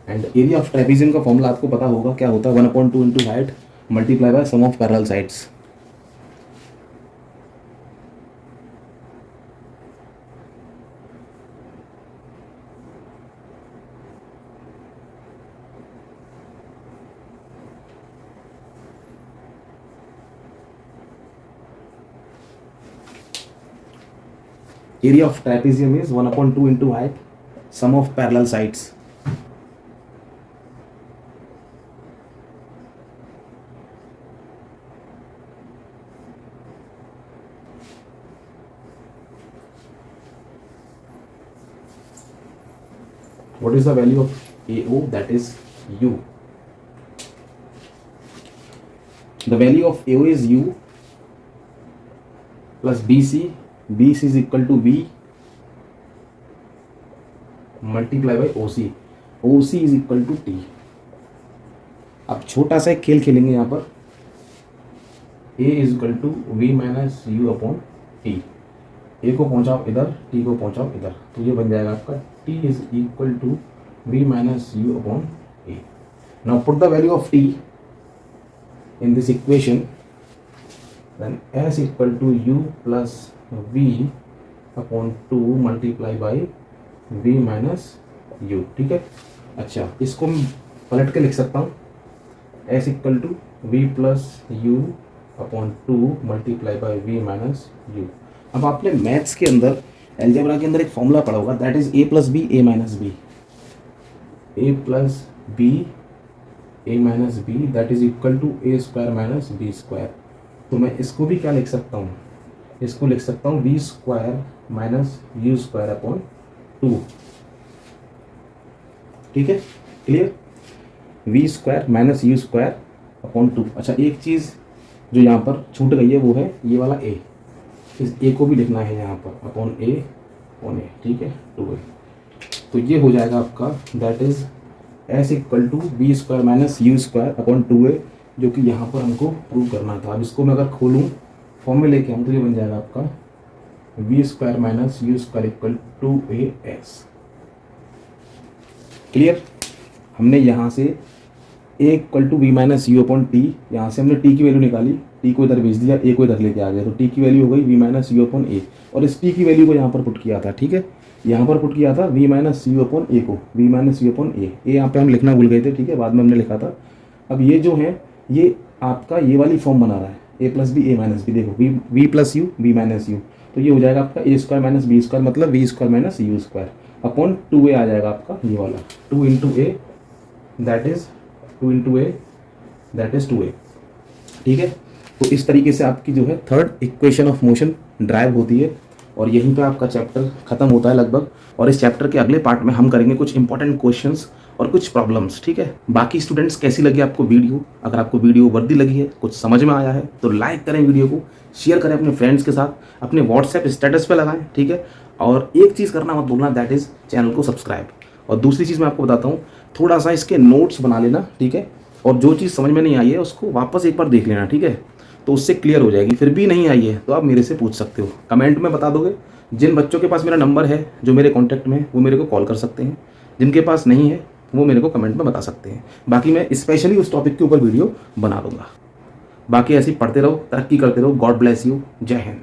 and area of trapezium का फॉर्मूला आपको पता होगा क्या होता है, 1/2 into height multiply by sum of parallel sides. Area of trapezium is 1/2 into height, sum of parallel sides. What is the value of AO? That is U. The value of AO is U plus BC b C is equal to v multiply by o c, o C is equal to t. अब छोटा सा एक खेल खेलेंगे यहाँ पर, a is equal to we minus you upon t. A को पहुँचाओ इधर, टी को पहुँचाओ इधर, तो ये बन जाएगा आपका T is equal to we minus you upon A. Now put the value of T in this equation, then s equal to u plus v upon 2 multiply by v minus u। ठीक है, अच्छा इसको मैं पलट के लिख सकता हूँ, s equal to v plus u upon 2 multiply by v minus u। अब आपने मैथ्स के अंदर, एल्जेब्रा के अंदर एक फॉर्मूला पढ़ा होगा, that is a plus B, a minus B, a plus B a minus B that is equal to A square minus B square. तो मैं इसको भी क्या लिख सकता हूँ, इसको लिख सकता हूँ V square minus you square upon 2। ठीक है, clear, V square minus you square upon 2। अच्छा एक चीज़ जो यहाँ पर छूट गई है वो है ये वाला ए, इस ए को भी लिखना है यहाँ पर अपॉन ए, ठीक है 2a। तो ये हो जाएगा आपका that is S equal to B square minus you square upon 2a, जो कि यहाँ पर हमको प्रूव करना था। अब इसको मैं अगर खोलूँ फॉर्म में लेके आऊँ तो ये बन जाएगा आपका b square minus you square equal to a x. Clear, हमने यहाँ से a equal to b minus you upon t, यहाँ से हमने टी की वैल्यू निकाली, टी को इधर भेज दिया, ए को इधर लेके आ गया, तो टी की वैल्यू हो गई वी माइनस यू अपॉन ए, और इस टी की वैल्यू को यहाँ पर पुट किया था। ठीक है, यहाँ पर पुट किया था वी माइनस यू अपॉन ए को, वी माइनस यू अपॉन ए यहाँ पे हम लिखना भूल गए थे। ठीक है, बाद में हमने लिखा था। अब ये जो है ये आपका ये वाली फॉर्म बना रहा है, A plus B A minus B, देखो V plus U V minus U, तो ये हो जाएगा आपका A square minus B square, मतलब V square minus you square upon 2a आ जाएगा आपका ये वाला, 2 into A that is 2 into A that is 2a। ठीक है, तो इस तरीके से आपकी जो है third equation of motion drive होती है, और यहीं पे आपका चैप्टर खत्म होता है लगभग। और इस चैप्टर के अगले पार्ट में हम करेंगे कुछ इंपॉर्टेंट क्वेश्चंस और कुछ प्रॉब्लम्स। ठीक है, बाकी स्टूडेंट्स कैसी लगी आपको वीडियो, अगर आपको वीडियो वर्दी लगी है, कुछ समझ में आया है तो लाइक करें वीडियो को, शेयर करें अपने फ्रेंड्स के साथ, अपने व्हाट्सएप स्टेटस पे लगाएं। ठीक है, और एक चीज़ करना मत भूलना, दैट इज़ चैनल को सब्सक्राइब। और दूसरी चीज़ मैं आपको बताता हूँ, थोड़ा सा इसके नोट्स बना लेना। ठीक है, और जो चीज़ समझ में नहीं आई है उसको वापस एक बार देख लेना। ठीक है, तो उससे क्लियर हो जाएगी। फिर भी नहीं आई है तो आप मेरे से पूछ सकते हो, कमेंट में बता दोगे। जिन बच्चों के पास मेरा नंबर है जो मेरे कॉन्टैक्ट में है वो मेरे को कॉल कर सकते हैं, जिनके पास नहीं है वो मेरे को कमेंट में बता सकते हैं। बाकी मैं स्पेशली उस टॉपिक के ऊपर वीडियो बना दूंगा। बाकी ऐसे ही पढ़ते रहो, तरक्की करते रहो। गॉड ब्लेस यू, जय हिंद।